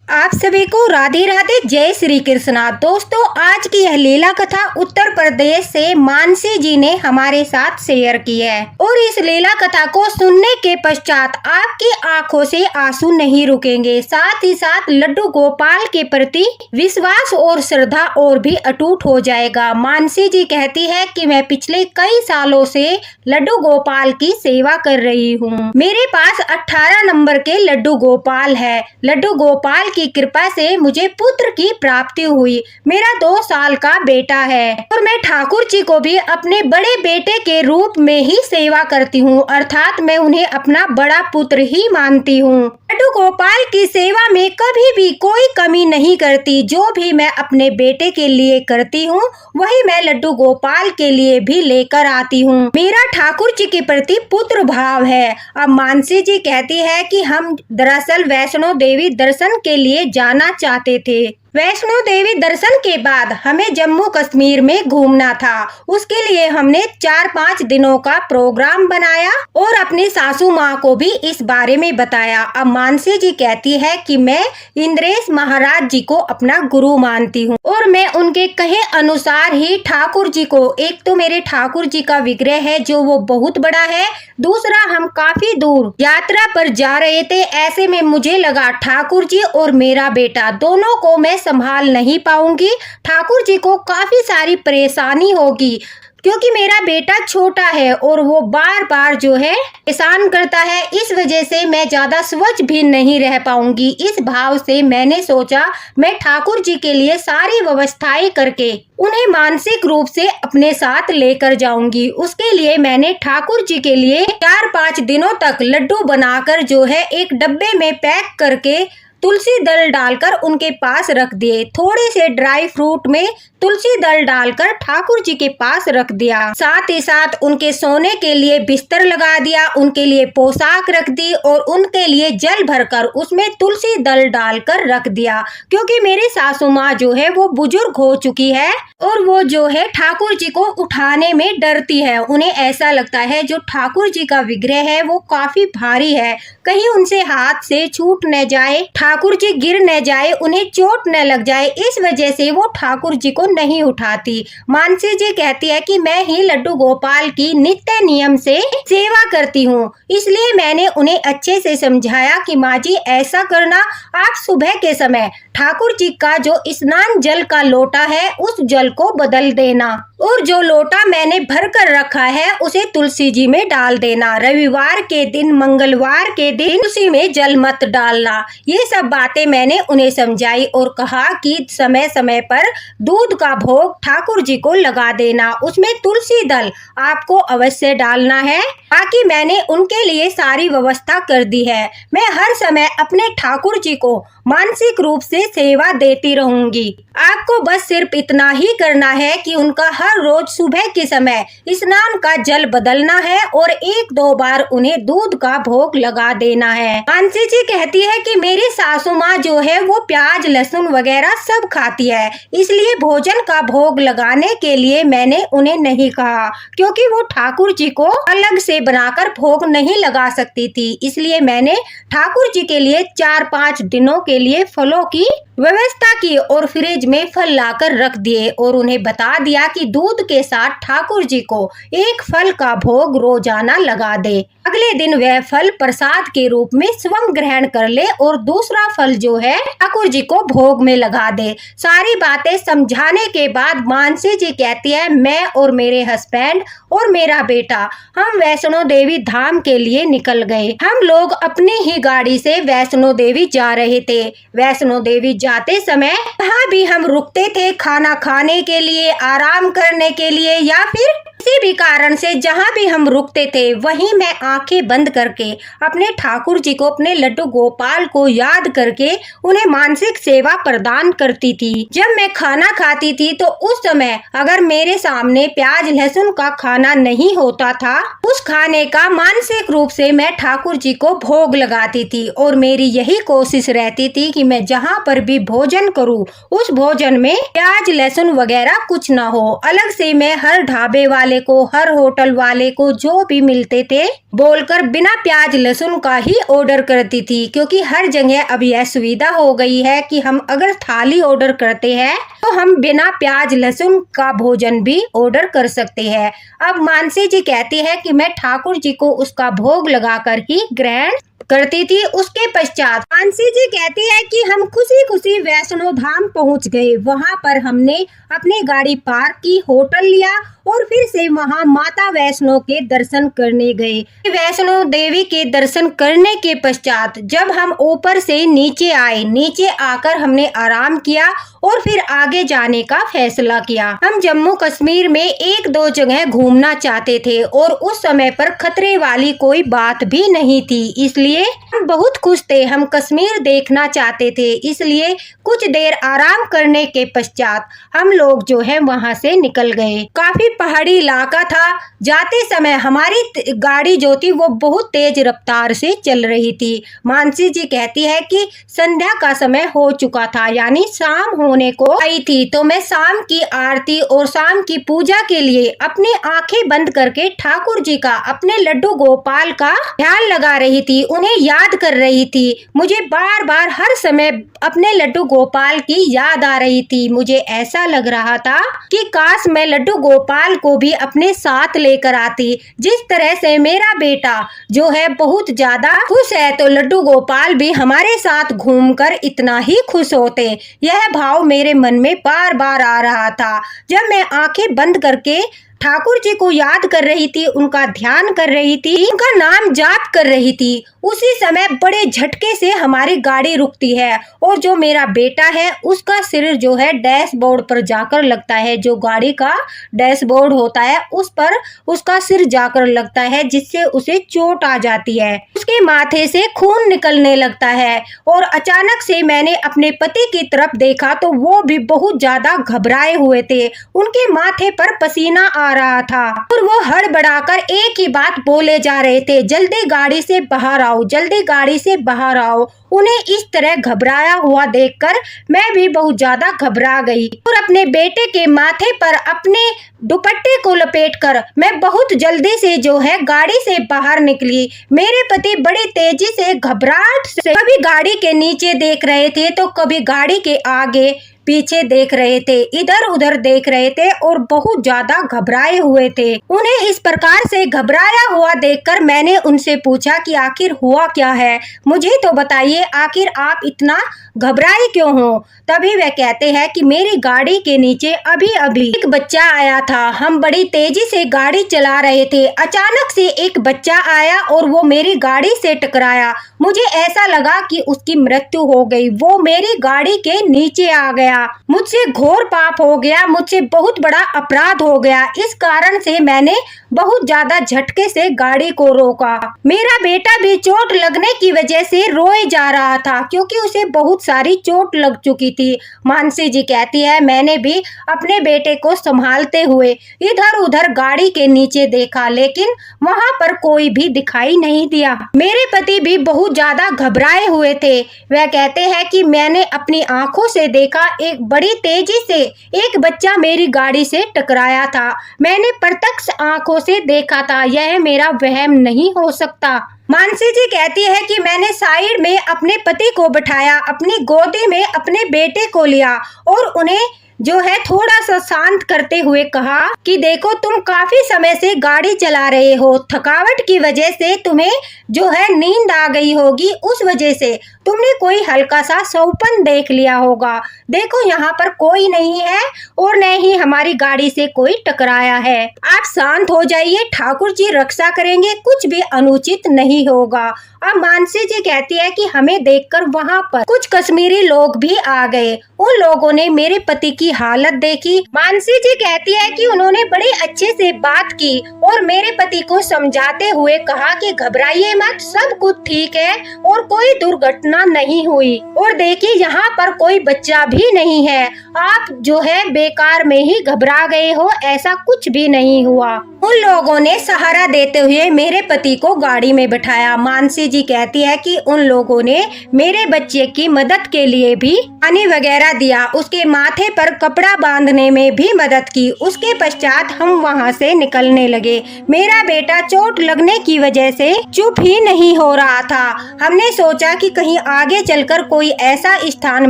आप सभी को राधे राधे, जय श्री कृष्णा। दोस्तों, आज की यह लीला कथा उत्तर प्रदेश से मानसी जी ने हमारे साथ शेयर की है और इस लीला कथा को सुनने के पश्चात आपकी आंखों से आंसू नहीं रुकेंगे। साथ ही साथ लड्डू गोपाल के प्रति विश्वास और श्रद्धा और भी अटूट हो जाएगा। मानसी जी कहती है कि मैं पिछले कई सालों से लड्डू गोपाल की सेवा कर रही हूँ। मेरे पास 18 नंबर के लड्डू गोपाल है। लड्डू गोपाल की कृपा से मुझे पुत्र की प्राप्ति हुई। मेरा 2 साल का बेटा है और मैं ठाकुर जी को भी अपने बड़े बेटे के रूप में ही सेवा करती हूँ, अर्थात मैं उन्हें अपना बड़ा पुत्र ही मानती हूँ। लड्डू गोपाल की सेवा में कभी भी कोई कमी नहीं करती। जो भी मैं अपने बेटे के लिए करती हूँ वही मैं लड्डू गोपाल के लिए भी लेकर आती हूँ। मेरा ठाकुर जी के प्रति पुत्र भाव है। अब मानसी जी कहती है कि हम दरअसल वैष्णो देवी दर्शन के लिए जाना चाहते थे। वैष्णो देवी दर्शन के बाद हमें जम्मू कश्मीर में घूमना था। उसके लिए हमने 4-5 दिनों का प्रोग्राम बनाया और अपनी सासू माँ को भी इस बारे में बताया। अब मानसी जी कहती है कि मैं इंद्रेश महाराज जी को अपना गुरु मानती हूँ और मैं उनके कहे अनुसार ही ठाकुर जी को, एक तो मेरे ठाकुर जी का विग्रह है जो वो बहुत बड़ा है, दूसरा हम काफी दूर यात्रा पर जा रहे थे। ऐसे में मुझे लगा ठाकुर जी और मेरा बेटा दोनों को मैं संभाल नहीं पाऊंगी। ठाकुर जी को काफी सारी परेशानी होगी क्योंकि मेरा बेटा छोटा है और वो बार बार जो है परेशान करता है। इस वजह से मैं ज्यादा स्वच्छ भी नहीं रह पाऊंगी। इस भाव से मैंने सोचा मैं ठाकुर जी के लिए सारी व्यवस्थाएं करके उन्हें मानसिक रूप से अपने साथ लेकर जाऊंगी। उसके लिए मैंने ठाकुर जी के लिए 4-5 दिनों तक लड्डू बनाकर जो है एक डब्बे में पैक करके तुलसी दल डालकर उनके पास रख दिए। थोड़े से ड्राई फ्रूट में तुलसी दल डालकर ठाकुर जी के पास रख दिया। साथ ही साथ उनके सोने के लिए बिस्तर लगा दिया, उनके लिए पोशाक रख दी और उनके लिए जल भरकर उसमें तुलसी दल डालकर रख दिया। क्योंकि मेरी सासू माँ जो है वो बुजुर्ग हो चुकी है और वो जो है ठाकुर जी को उठाने में डरती है। उन्हें ऐसा लगता है जो ठाकुर जी का विग्रह है वो काफी भारी है, कहीं उनसे हाथ से छूट न जाए, ठाकुर जी गिर न जाए, उन्हें चोट न लग जाए। इस वजह से वो ठाकुर जी को नहीं उठाती। मानसी जी कहती है कि मैं ही लड्डू गोपाल की नित्य नियम से सेवा करती हूँ, इसलिए मैंने उन्हें अच्छे से समझाया कि माँ जी ऐसा करना, आप सुबह के समय ठाकुर जी का जो स्नान जल का लोटा है उस जल को बदल देना और जो लोटा मैंने भर कर रखा है उसे तुलसी जी में डाल देना। रविवार के दिन, मंगलवार के दिन तुलसी में जल मत डालना। ये सब बातें मैंने उन्हें समझाई और कहा कि समय समय पर दूध का भोग ठाकुर जी को लगा देना, उसमें तुलसी दल आपको अवश्य डालना है। बाकी मैंने उनके लिए सारी व्यवस्था कर दी है। मैं हर समय अपने ठाकुर जी को मानसिक रूप से सेवा देती रहूंगी। आपको बस सिर्फ इतना ही करना है कि उनका हर रोज सुबह के समय स्नान का जल बदलना है और 1-2 बार उन्हें दूध का भोग लगा देना है। मानसी जी कहती है कि मेरी सासू माँ जो है वो प्याज लहसुन वगैरह सब खाती है, इसलिए भोजन का भोग लगाने के लिए मैंने उन्हें नहीं कहा, क्योंकि वो ठाकुर जी को अलग से बनाकर भोग नहीं लगा सकती थी। इसलिए मैंने ठाकुर जी के लिए 4-5 दिनों के लिए फलों की व्यवस्था की और फ्रिज में फल लाकर रख दिए और उन्हें बता दिया कि दूध के साथ ठाकुर जी को एक फल का भोग रोजाना लगा दे। अगले दिन वह फल प्रसाद के रूप में स्वयं ग्रहण कर ले और दूसरा फल जो है ठाकुर जी को भोग में लगा दे। सारी बातें समझाने के बाद मानसी जी कहती है मैं और मेरे हस्बैंड और मेरा बेटा हम वैष्णो देवी धाम के लिए निकल गए। हम लोग अपनी ही गाड़ी से वैष्णो देवी जा रहे थे। वैष्णो देवी जाते समय जहाँ भी हम रुकते थे खाना खाने के लिए, आराम करने के लिए या फिर किसी भी कारण से जहाँ भी हम रुकते थे वहीं मैं आंखें बंद करके अपने ठाकुर जी को, अपने लड्डू गोपाल को याद करके उन्हें मानसिक सेवा प्रदान करती थी। जब मैं खाना खाती थी तो उस समय अगर मेरे सामने प्याज लहसुन का खाना नहीं होता था, उस खाने का मानसिक रूप से मैं ठाकुर जी को भोग लगाती थी और मेरी यही कोशिश रहती थी कि मैं जहाँ पर भी भोजन करूँ उस भोजन में प्याज लहसुन वगैरह कुछ ना हो। अलग से मैं हर ढाबे वाले वाले को, हर होटल वाले को जो भी मिलते थे बोलकर बिना प्याज लहसुन का ही ऑर्डर करती थी, क्योंकि हर जगह अब यह सुविधा हो गई है कि हम अगर थाली ऑर्डर करते हैं तो हम बिना प्याज लहसुन का भोजन भी ऑर्डर कर सकते हैं। अब मानसी जी कहती है कि मैं ठाकुर जी को उसका भोग लगाकर ही ग्रहण करती थी। उसके पश्चात मानसी जी कहती है कि हम खुशी खुशी वैष्णो धाम पहुंच गए। वहां पर हमने अपनी गाड़ी पार्क की, होटल लिया और फिर से वहां माता वैष्णो के दर्शन करने गए। वैष्णो देवी के दर्शन करने के पश्चात जब हम ऊपर से नीचे आए, नीचे आकर हमने आराम किया और फिर आगे जाने का फैसला किया। हम जम्मू कश्मीर में एक दो जगह घूमना चाहते थे और उस समय पर खतरे वाली कोई बात भी नहीं थी, इसलिए हम बहुत खुश थे। हम कश्मीर देखना चाहते थे, इसलिए कुछ देर आराम करने के पश्चात हम लोग जो है वहां से निकल गए। काफी पहाड़ी इलाका था। जाते समय हमारी गाड़ी जो थी वो बहुत तेज रफ्तार से चल रही थी। मानसी जी कहती है कि संध्या का समय हो चुका था, यानी शाम होने को आई थी, तो मैं शाम की आरती और शाम की पूजा के लिए अपनी आंखें बंद करके ठाकुर जी का, अपने लड्डू गोपाल का ध्यान लगा रही थी, उन्हें याद कर रही थी। मुझे बार बार हर समय अपने लड्डू गोपाल की याद आ रही थी। मुझे ऐसा लग रहा था कि काश मैं लड्डू गोपाल को भी अपने साथ लेकर आती। जिस तरह से मेरा बेटा जो है बहुत ज्यादा खुश है, तो लड्डू गोपाल भी हमारे साथ घूमकर इतना ही खुश होते। यह भाव मेरे मन में बार बार आ रहा था। जब मैं आंखें बंद करके ठाकुर जी को याद कर रही थी, उनका ध्यान कर रही थी, उनका नाम जाप कर रही थी, उसी समय बड़े झटके से हमारी गाड़ी रुकती है और जो मेरा बेटा है उसका सिर जो है डैशबोर्ड पर जाकर लगता है। जो गाड़ी का डैशबोर्ड होता है उस पर उसका सिर जाकर लगता है, जिससे उसे चोट आ जाती है। उसके माथे से खून निकलने लगता है और अचानक से मैंने अपने पति की तरफ देखा तो वो भी बहुत ज्यादा घबराए हुए थे। उनके माथे पर पसीना आ रहा था और वो हड़बड़ाकर एक ही बात बोले जा रहे थे, जल्दी गाड़ी से बाहर आओ, जल्दी गाड़ी से बाहर आओ। उन्हें इस तरह घबराया हुआ देखकर मैं भी बहुत ज्यादा घबरा गई और अपने बेटे के माथे पर अपने दुपट्टे को लपेटकर मैं बहुत जल्दी से जो है गाड़ी से बाहर निकली। मेरे पति बड़ी तेजी से घबराहट से कभी गाड़ी के नीचे देख रहे थे तो कभी गाड़ी के आगे पीछे देख रहे थे, इधर उधर देख रहे थे और बहुत ज्यादा घबराए हुए थे। उन्हें इस प्रकार से घबराया हुआ देखकर मैंने उनसे पूछा कि आखिर हुआ क्या है, मुझे तो बताइए, आखिर आप इतना घबराए क्यों हो। तभी वह कहते हैं कि मेरी गाड़ी के नीचे अभी अभी एक बच्चा आया था। हम बड़ी तेजी से गाड़ी चला रहे थे, अचानक से एक बच्चा आया और वो मेरी गाड़ी से टकराया। मुझे ऐसा लगा कि उसकी मृत्यु हो गई, वो मेरी गाड़ी के नीचे आ गया। मुझसे घोर पाप हो गया, मुझसे बहुत बड़ा अपराध हो गया। इस कारण से मैंने बहुत ज्यादा झटके से गाड़ी को रोका। मेरा बेटा भी चोट लगने की वजह से रोए जा रहा था, क्योंकि उसे बहुत सारी चोट लग चुकी थी। मानसी जी कहती है मैंने भी अपने बेटे को संभालते हुए इधर उधर गाड़ी के नीचे देखा, लेकिन वहां पर कोई भी दिखाई नहीं दिया। मेरे पति भी बहुत ज्यादा घबराए हुए थे। वह कहते हैं कि मैंने अपनी आंखों से देखा, एक बड़ी तेजी से एक बच्चा मेरी गाड़ी से टकराया था। मैंने प्रत्यक्ष आंखों से देखा था, यह मेरा वहम नहीं हो सकता। मानसी जी कहती है कि मैंने साइड में अपने पति को बिठाया, अपनी गोदी में अपने बेटे को लिया और उन्हें जो है थोड़ा सा शांत करते हुए कहा कि देखो, तुम काफी समय से गाड़ी चला रहे हो, थकावट की वजह से तुम्हें जो है नींद आ गई होगी, उस वजह से तुमने कोई हल्का सा सौपन देख लिया होगा। देखो यहाँ पर कोई नहीं है और न ही हमारी गाड़ी से कोई टकराया है। आप शांत हो जाइए, ठाकुर जी रक्षा करेंगे, कुछ भी अनुचित नहीं होगा। अब मानसी जी कहती है कि हमें देखकर वहाँ पर कुछ कश्मीरी लोग भी आ गए। उन लोगों ने मेरे पति की हालत देखी। मानसी जी कहती है कि उन्होंने बड़े अच्छे से बात की और मेरे पति को समझाते हुए कहा कि घबराइए मत, सब कुछ ठीक है और कोई दुर्घटना नहीं हुई। और देखिए यहाँ पर कोई बच्चा भी नहीं है, आप जो है बेकार में ही घबरा गए हो, ऐसा कुछ भी नहीं हुआ। उन लोगों ने सहारा देते हुए मेरे पति को गाड़ी में बिठाया। मानसी जी कहती है कि उन लोगों ने मेरे बच्चे की मदद के लिए भी पानी वगैरह दिया, उसके माथे पर कपड़ा बांधने में भी मदद की। उसके पश्चात हम वहाँ से निकलने लगे। मेरा बेटा चोट लगने की वजह से चुप ही नहीं हो रहा था। हमने सोचा कि कहीं आगे चलकर कोई ऐसा स्थान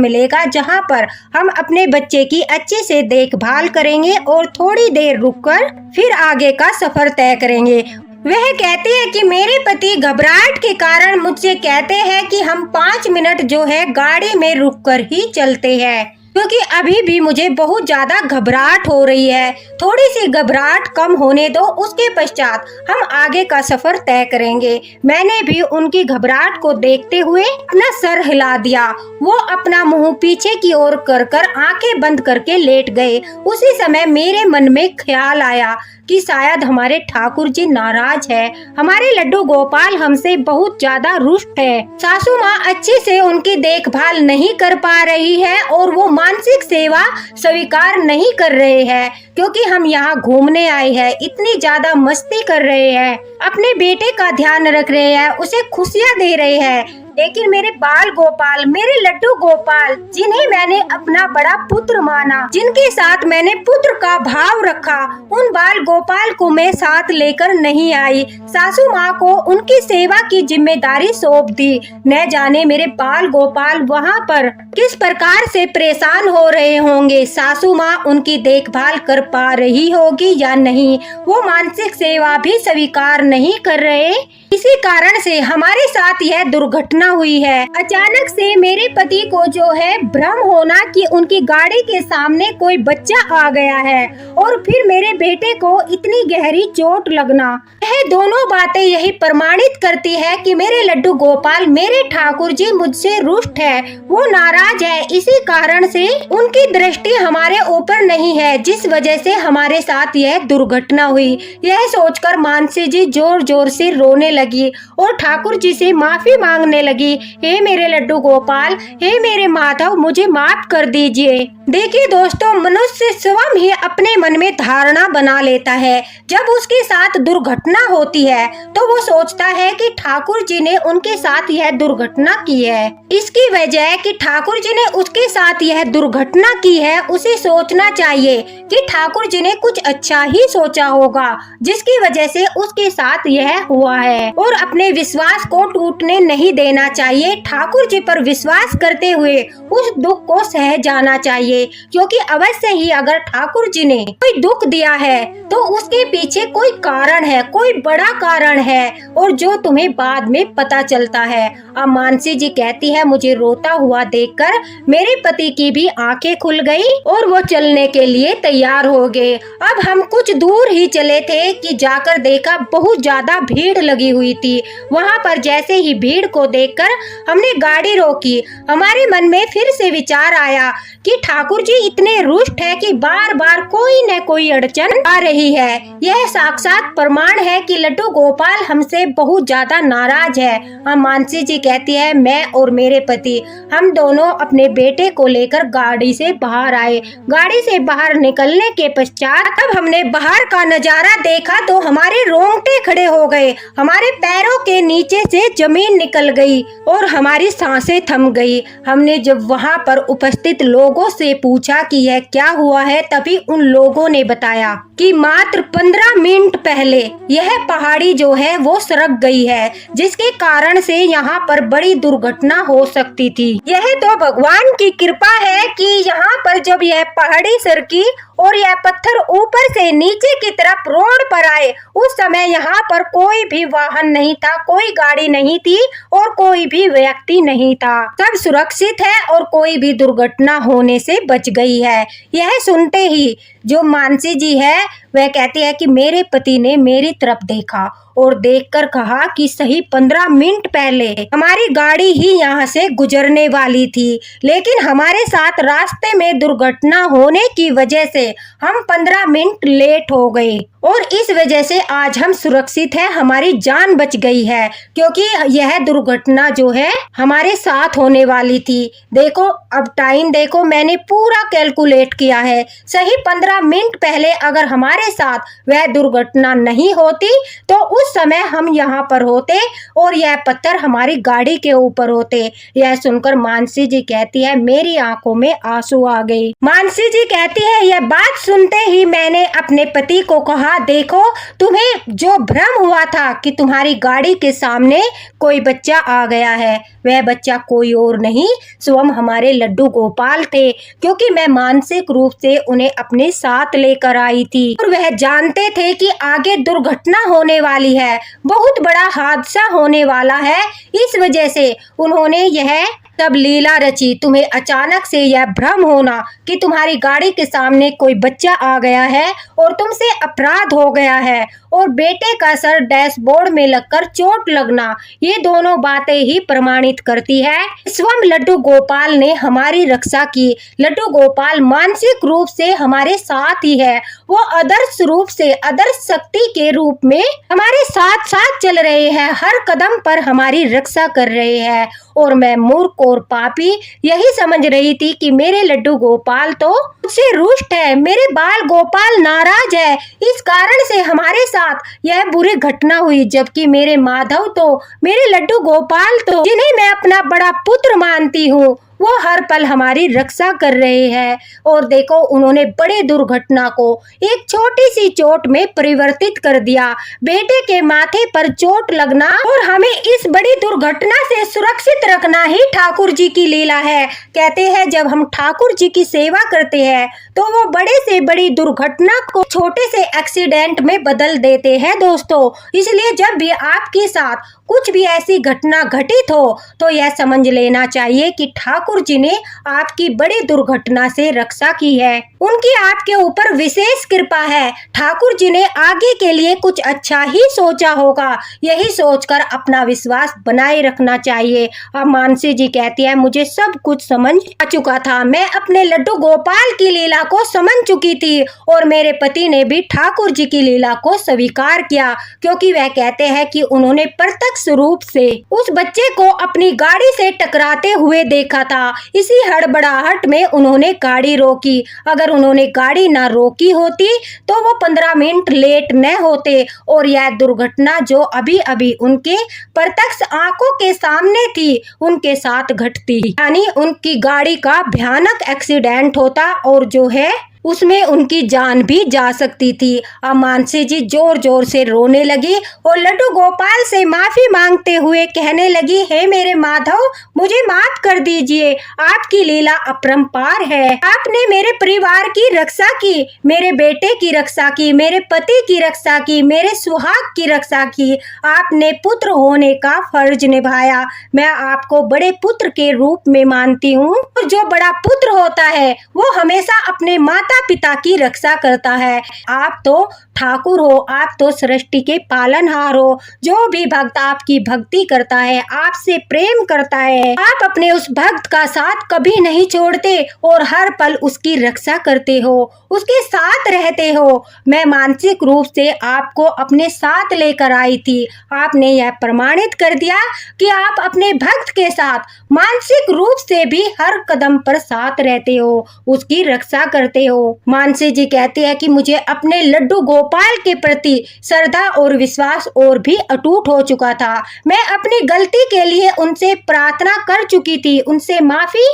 मिलेगा जहाँ पर हम अपने बच्चे की अच्छे से देखभाल करेंगे और थोड़ी देर रुककर फिर आगे का सफर तय करेंगे। वह कहते हैं कि मेरे पति घबराहट के कारण मुझसे कहते हैं कि हम 5 मिनट जो है गाड़ी में रुककर ही चलते हैं, क्योंकि अभी भी मुझे बहुत ज्यादा घबराहट हो रही है। थोड़ी सी घबराहट कम होने दो, उसके पश्चात हम आगे का सफर तय करेंगे। मैंने भी उनकी घबराहट को देखते हुए अपना सर हिला दिया। वो अपना मुंह पीछे की ओर कर आंखें बंद करके लेट गए। उसी समय मेरे मन में ख्याल आया कि शायद हमारे ठाकुर जी नाराज है, हमारे लड्डू गोपाल हमसे बहुत ज्यादा रुष्ट है। सासू माँ अच्छे से उनकी देखभाल नहीं कर पा रही है और वो मानसिक सेवा स्वीकार नहीं कर रहे हैं, क्योंकि हम यहाँ घूमने आए हैं, इतनी ज्यादा मस्ती कर रहे हैं, अपने बेटे का ध्यान रख रहे हैं, उसे खुशियाँ दे रहे हैं। लेकिन मेरे बाल गोपाल, मेरे लड्डू गोपाल, जिन्हें मैंने अपना बड़ा पुत्र माना, जिनके साथ मैंने पुत्र का भाव रखा, उन बाल गोपाल को मैं साथ लेकर नहीं आई। सासू माँ को उनकी सेवा की जिम्मेदारी सौंप दी। न जाने मेरे बाल गोपाल वहाँ पर किस प्रकार से परेशान हो रहे होंगे। सासू माँ उनकी देखभाल कर पा रही होगी या नहीं, वो मानसिक सेवा भी स्वीकार नहीं कर रहे। इसी कारण से हमारे साथ यह दुर्घटना हुई है। अचानक से मेरे पति को जो है भ्रम होना कि उनकी गाड़ी के सामने कोई बच्चा आ गया है और फिर मेरे बेटे को इतनी गहरी चोट लगना, यह दोनों बातें यही प्रमाणित करती है कि मेरे लड्डू गोपाल, मेरे ठाकुर जी मुझसे रुष्ट है, वो नाराज है। इसी कारण से उनकी दृष्टि हमारे ऊपर नहीं है, जिस वजह से हमारे साथ यह दुर्घटना हुई। यह सोचकर मानसी जी जोर जोर से रोने लगी और ठाकुर जी से माफी मांगने लगी। हे मेरे लड्डू गोपाल, हे मेरे माधव, मुझे माफ कर दीजिए। देखिए दोस्तों, मनुष्य स्वयं ही अपने मन में धारणा बना लेता है। जब उसके साथ दुर्घटना होती है तो वो सोचता है कि ठाकुर जी ने उनके साथ यह दुर्घटना की है। इसकी वजह कि ठाकुर जी ने उसके साथ यह दुर्घटना की है, उसे सोचना चाहिए कि ठाकुर जी ने कुछ अच्छा ही सोचा होगा, जिसकी वजह से उसके साथ यह हुआ है। और अपने विश्वास को टूटने नहीं देना चाहिए। ठाकुर जी पर विश्वास करते हुए उस दुख को सह जाना चाहिए, क्योंकि अवश्य ही अगर ठाकुर जी ने कोई दुख दिया है तो उसके पीछे कोई कारण है, कोई बड़ा कारण है, और जो तुम्हें बाद में पता चलता है। अब मानसी जी कहती है, मुझे रोता हुआ देखकर मेरे पति की भी आंखें खुल गई और वो चलने के लिए तैयार हो गए। अब हम कुछ दूर ही चले थे कि जाकर देखा बहुत ज्यादा भीड़ लगी हुई थी। वहाँ पर जैसे ही भीड़ को देखकर हमने गाड़ी रोकी। हमारे मन में फिर से विचार आया कि ठाकुर जी इतने रुष्ट है कि बार बार कोई न कोई अड़चन आ रही है। यह साक्षात प्रमाण है कि लड्डू गोपाल हमसे बहुत ज्यादा नाराज है। हम मानसी जी कहती है, मैं और मेरे पति हम दोनों अपने बेटे को लेकर गाड़ी से बाहर आए। गाड़ी से बाहर निकलने के पश्चात अब हमने बाहर का नजारा देखा तो हमारे रोंगटे खड़े हो गए, हमारे पैरों के नीचे से जमीन निकल गई और हमारी सांसें थम गई। हमने जब वहाँ पर उपस्थित लोगों से पूछा कि यह क्या हुआ है, तभी उन लोगों ने बताया कि मात्र 15 मिनट पहले यह पहाड़ी जो है वो सरक गई है, जिसके कारण से यहाँ पर बड़ी दुर्घटना हो सकती थी। यह तो भगवान की कृपा है कि यहाँ पर जब यह पहाड़ी सरकी और यह पत्थर ऊपर से नीचे की तरफ रोड पर आए, उस समय यहाँ पर कोई भी वाहन नहीं था, कोई गाड़ी नहीं थी और कोई भी व्यक्ति नहीं था। सब सुरक्षित है और कोई भी दुर्घटना होने से बच गई है। यह सुनते ही जो मानसी जी है वह कहती है कि मेरे पति ने मेरी तरफ देखा और देखकर कहा कि सही 15 मिनट पहले हमारी गाड़ी ही यहाँ से गुजरने वाली थी, लेकिन हमारे साथ रास्ते में दुर्घटना होने की वजह से हम 15 मिनट लेट हो गए और इस वजह से आज हम सुरक्षित हैं, हमारी जान बच गई है, क्योंकि यह दुर्घटना जो है हमारे साथ होने वाली थी। देखो अब टाइम देखो, मैंने पूरा कैलकुलेट किया है। सही 15 मिनट पहले अगर हमारे साथ वह दुर्घटना नहीं होती तो उस उस समय हम यहाँ पर होते और यह पत्थर हमारी गाड़ी के ऊपर होते। यह सुनकर मानसी जी कहती है मेरी आंखों में आंसू आ गई। मानसी जी कहती है यह बात सुनते ही मैंने अपने पति को कहा देखो तुम्हें जो भ्रम हुआ था कि तुम्हारी गाड़ी के सामने कोई बच्चा आ गया है, वह बच्चा कोई और नहीं स्वयं हमारे लड्डू गोपाल थे, क्योंकि मैं मानसिक रूप से उन्हें अपने साथ लेकर आई थी और वह जानते थे कि आगे दुर्घटना होने वाली है, बहुत बड़ा हादसा होने वाला है। इस वजह से उन्होंने यह तब लीला रची। तुम्हें अचानक से यह भ्रम होना कि तुम्हारी गाड़ी के सामने कोई बच्चा आ गया है और तुमसे अपराध हो गया है और बेटे का सर डैशबोर्ड में लगकर चोट लगना, ये दोनों बातें ही प्रमाणित करती है स्वयं लड्डू गोपाल ने हमारी रक्षा की। लड्डू गोपाल मानसिक रूप से हमारे साथ ही है, वो आदर्श रूप से आदर्श शक्ति के रूप में हमारे साथ साथ चल रहे हैं, हर कदम पर हमारी रक्षा कर रहे हैं। और मैं मूर्ख और पापी यही समझ रही थी कि मेरे लड्डू गोपाल तो मुझसे रुष्ट है, मेरे बाल गोपाल नाराज है, इस कारण से हमारे साथ यह बुरी घटना हुई। जबकि मेरे माधव तो, मेरे लड्डू गोपाल तो, जिन्हें मैं अपना बड़ा पुत्र मानती हूँ, वो हर पल हमारी रक्षा कर रहे हैं। और देखो उन्होंने बड़े दुर्घटना को एक छोटी सी चोट में परिवर्तित कर दिया। बेटे के माथे पर चोट लगना और हमें इस बड़ी दुर्घटना से सुरक्षित रखना ही ठाकुर जी की लीला है। कहते हैं जब हम ठाकुर जी की सेवा करते हैं तो वो बड़े से बड़ी दुर्घटना को छोटे से एक्सीडेंट में बदल देते हैं दोस्तों। इसलिए जब भी आपके साथ कुछ भी ऐसी घटना घटित हो तो यह समझ लेना चाहिए कि ठाकुर जी ने आपकी बड़ी दुर्घटना से रक्षा की है, उनकी आपके ऊपर विशेष कृपा है। ठाकुर जी ने आगे के लिए कुछ अच्छा ही सोचा होगा, यही सोचकर अपना विश्वास बनाए रखना चाहिए। अब मानसी जी कहती है मुझे सब कुछ समझ आ चुका था, मैं अपने लड्डू गोपाल की लीला को समझ चुकी थी और मेरे पति ने भी ठाकुर जी की लीला को स्वीकार किया, क्योंकि वह कहते हैं कि उन्होंने प्रत्यक्ष रूप से उस बच्चे को अपनी गाड़ी से टकराते हुए देखा था। इसी हड़बड़ाहट में उन्होंने गाड़ी रोकी, अगर उन्होंने गाड़ी ना रोकी होती तो वो 15 मिनट लेट न होते और यह दुर्घटना जो अभी अभी उनके प्रत्यक्ष आंखों के सामने थी उनके साथ घटती, यानी उनकी गाड़ी का भयानक एक्सीडेंट होता और जो है उसमें उनकी जान भी जा सकती थी। अब मानसी जी जोर जोर से रोने लगी और लड्डू गोपाल से माफी मांगते हुए कहने लगी हे मेरे माधव मुझे माफ कर दीजिए, आपकी लीला अपरंपार है। आपने मेरे परिवार की रक्षा की, मेरे बेटे की रक्षा की, मेरे पति की रक्षा की, मेरे सुहाग की रक्षा की। आपने पुत्र होने का फर्ज निभाया। मैं आपको बड़े पुत्र के रूप में मानती हूँ और जो बड़ा पुत्र होता है वो हमेशा अपने माता पिता की रक्षा करता है। आप तो ठाकुर हो, आप तो सृष्टि के पालनहार हो। जो भी भक्त आपकी भक्ति करता है, आपसे प्रेम करता है, आप अपने उस भक्त का साथ कभी नहीं छोड़ते और हर पल उसकी रक्षा करते हो, उसके साथ रहते हो। मैं मानसिक रूप से आपको अपने साथ लेकर आई थी। आपने यह प्रमाणित कर दिया कि आप अपने भक्त के साथ मानसिक रूप से भी हर कदम पर साथ रहते हो, उसकी रक्षा करते हो। मानसी जी कहती है कि मुझे अपने लड्डू गोपाल के प्रति श्रद्धा और विश्वास और भी अटूट हो चुका था। मैं अपनी गलती के लिए उनसे प्रार्थना कर चुकी थी, उनसे माफी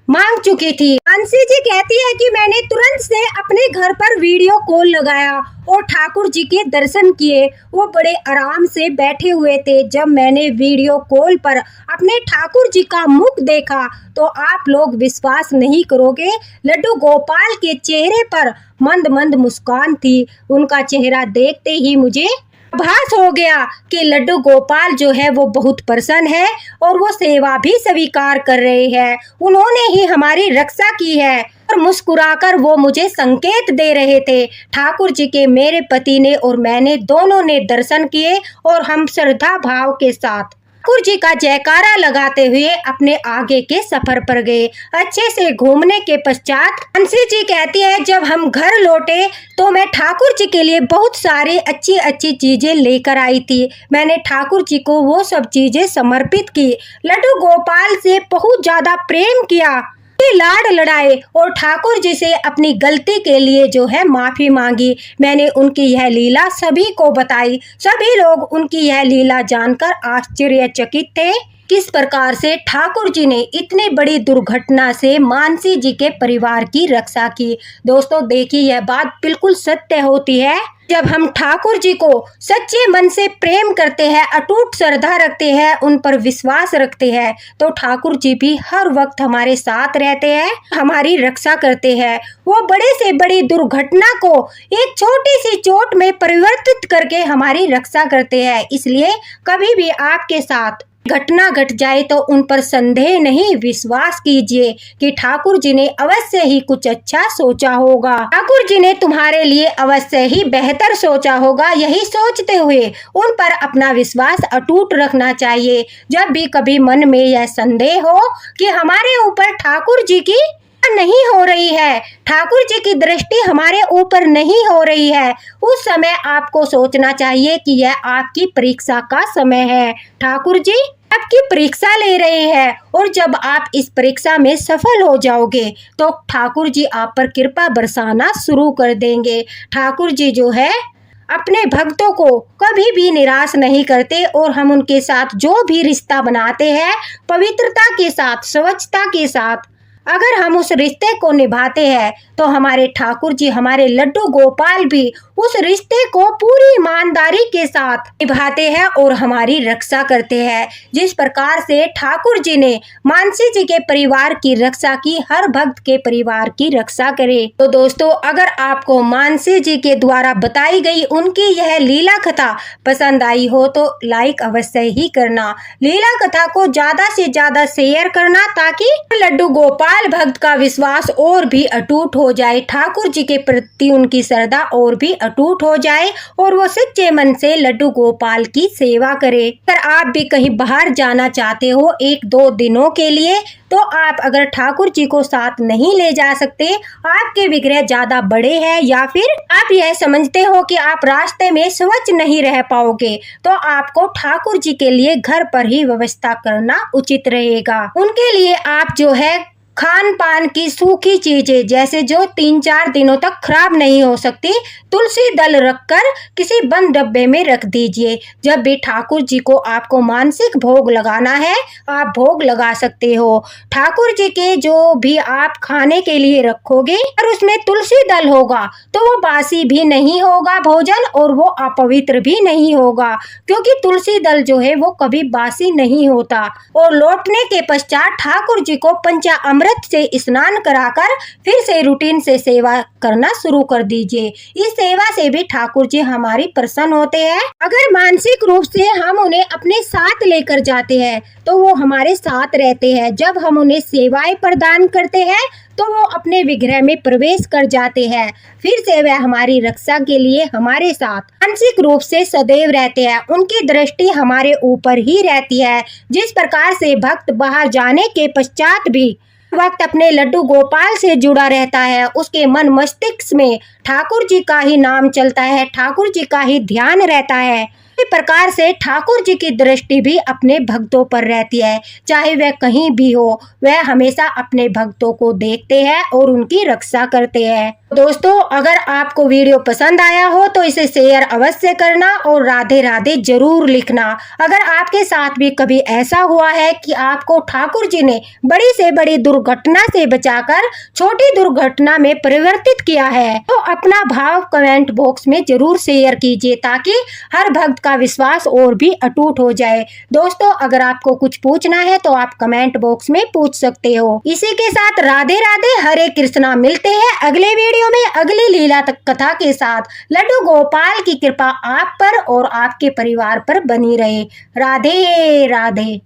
मांग चुकी थी। मानसी जी कहती है कि मैंने तुरंत से अपने घर पर वीडियो कॉल लगाया और ठाकुर जी के दर्शन किए। वो बड़े आराम से बैठे हुए थे। जब मैंने वीडियो कॉल पर अपने ठाकुर जी का मुख देखा तो आप लोग विश्वास नहीं करोगे, लड्डू गोपाल के चेहरे पर मंद मंद मुस्कान थी। उनका चेहरा देखते ही मुझे आभास हो गया कि लड्डू गोपाल जो है वो बहुत प्रसन्न है और वो सेवा भी स्वीकार कर रहे हैं। उन्होंने ही हमारी रक्षा की है और मुस्कुराकर वो मुझे संकेत दे रहे थे। ठाकुर जी के मेरे पति ने और मैंने दोनों ने दर्शन किए और हम श्रद्धा भाव के साथ ठाकुर जी का जयकारा लगाते हुए अपने आगे के सफर पर गए। अच्छे से घूमने के पश्चात मानसी जी कहती है जब हम घर लौटे तो मैं ठाकुर जी के लिए बहुत सारी अच्छी अच्छी चीजें लेकर आई थी। मैंने ठाकुर जी को वो सब चीजें समर्पित की। लड्डू गोपाल से बहुत ज्यादा प्रेम किया। लाड लड़ाए और ठाकुर जी से अपनी गलती के लिए जो है माफी मांगी। मैंने उनकी यह लीला सभी को बताई। सभी लोग उनकी यह लीला जानकर आश्चर्यचकित थे। किस प्रकार से ठाकुर जी ने इतनी बड़ी दुर्घटना से मानसी जी के परिवार की रक्षा की। दोस्तों देखिए, यह बात बिल्कुल सत्य होती है। जब हम ठाकुर जी को सच्चे मन से प्रेम करते हैं, अटूट श्रद्धा रखते हैं, उन पर विश्वास रखते हैं, तो ठाकुर जी भी हर वक्त हमारे साथ रहते हैं, हमारी रक्षा करते हैं। वो बड़े से बड़ी दुर्घटना को एक छोटी सी चोट में परिवर्तित करके हमारी रक्षा करते हैं। इसलिए कभी भी आपके साथ घटना घट जाए तो उन पर संदेह नहीं, विश्वास कीजिए कि ठाकुर जी ने अवश्य ही कुछ अच्छा सोचा होगा। ठाकुर जी ने तुम्हारे लिए अवश्य ही बेहतर सोचा होगा। यही सोचते हुए उन पर अपना विश्वास अटूट रखना चाहिए। जब भी कभी मन में यह संदेह हो कि हमारे ऊपर ठाकुर जी की नहीं हो रही है, ठाकुर जी की दृष्टि हमारे ऊपर नहीं हो रही है, उस समय आपको सोचना चाहिए कि यह आपकी परीक्षा का समय है। ठाकुर जी आपकी परीक्षा ले रहे हैं और जब आप इस परीक्षा में सफल हो जाओगे तो ठाकुर जी आप पर कृपा बरसाना शुरू कर देंगे। ठाकुर जी जो है अपने भक्तों को कभी भी निराश नहीं करते और हम उनके साथ जो भी रिश्ता बनाते हैं पवित्रता के साथ, स्वच्छता के साथ, अगर हम उस रिश्ते को निभाते हैं तो हमारे ठाकुर जी, हमारे लड्डू गोपाल भी उस रिश्ते को पूरी ईमानदारी के साथ निभाते हैं और हमारी रक्षा करते हैं। जिस प्रकार से ठाकुर जी ने मानसी जी के परिवार की रक्षा की, हर भक्त के परिवार की रक्षा करे। तो दोस्तों, अगर आपको मानसी जी के द्वारा बताई गई उनकी यह लीला कथा पसंद आई हो तो लाइक अवश्य ही करना। लीला कथा को ज्यादा से ज्यादा शेयर करना ताकि लड्डू गोपाल भक्त का विश्वास और भी अटूट हो जाए, ठाकुर जी के प्रति उनकी श्रद्धा और भी अटूट हो जाए और वो सच्चे मन से लड्डू गोपाल की सेवा करे। अगर आप भी कहीं बाहर जाना चाहते हो 1-2 दिनों के लिए, तो आप अगर ठाकुर जी को साथ नहीं ले जा सकते, आपके विग्रह ज्यादा बड़े हैं या फिर आप यह समझते हो कि आप रास्ते में स्वच्छ नहीं रह पाओगे, तो आपको ठाकुर जी के लिए घर पर ही व्यवस्था करना उचित रहेगा। उनके लिए आप जो है खान पान की सूखी चीजें, जैसे जो 3-4 दिनों तक खराब नहीं हो सकती, तुलसी दल रखकर किसी बंद डब्बे में रख दीजिए। जब भी ठाकुर जी को आपको मानसिक भोग लगाना है, आप भोग लगा सकते हो। ठाकुर जी के जो भी आप खाने के लिए रखोगे और उसमें तुलसी दल होगा तो वो बासी भी नहीं होगा भोजन और वो अपवित्र भी नहीं होगा, क्योंकि तुलसी दल जो है वो कभी बासी नहीं होता। और लौटने के पश्चात ठाकुर जी को पंचामृत से स्नान कराकर फिर से रूटीन से सेवा करना शुरू कर दीजिए। इस सेवा से भी ठाकुर जी हमारी प्रसन्न होते हैं। अगर मानसिक रूप से हम उन्हें अपने साथ लेकर जाते हैं तो वो हमारे साथ रहते हैं। जब हम उन्हें सेवाएं प्रदान करते हैं तो वो अपने विग्रह में प्रवेश कर जाते हैं। फिर से वह हमारी रक्षा के लिए हमारे साथ मानसिक रूप से सदैव रहते हैं। उनकी दृष्टि हमारे ऊपर ही रहती है। जिस प्रकार से भक्त बाहर जाने के पश्चात भी वक्त अपने लड्डू गोपाल से जुड़ा रहता है, उसके मन मस्तिष्क में ठाकुर जी का ही नाम चलता है, ठाकुर जी का ही ध्यान रहता है। इसी प्रकार से ठाकुर जी की दृष्टि भी अपने भक्तों पर रहती है। चाहे वह कहीं भी हो, वह हमेशा अपने भक्तों को देखते हैं और उनकी रक्षा करते हैं। दोस्तों, अगर आपको वीडियो पसंद आया हो तो इसे शेयर अवश्य करना और राधे राधे जरूर लिखना। अगर आपके साथ भी कभी ऐसा हुआ है कि आपको ठाकुर जी ने बड़ी से बड़ी दुर्घटना से बचाकर छोटी दुर्घटना में परिवर्तित किया है, तो अपना भाव कमेंट बॉक्स में जरूर शेयर कीजिए ताकि हर भक्त का विश्वास और भी अटूट हो जाए। दोस्तों, अगर आपको कुछ पूछना है तो आप कमेंट बॉक्स में पूछ सकते हो। इसी के साथ राधे राधे, हरे कृष्णा। मिलते हैं अगले वीडियो में अगली लीला तक कथा के साथ। लड्डू गोपाल की कृपा आप पर और आपके परिवार पर बनी रहे। राधे राधे।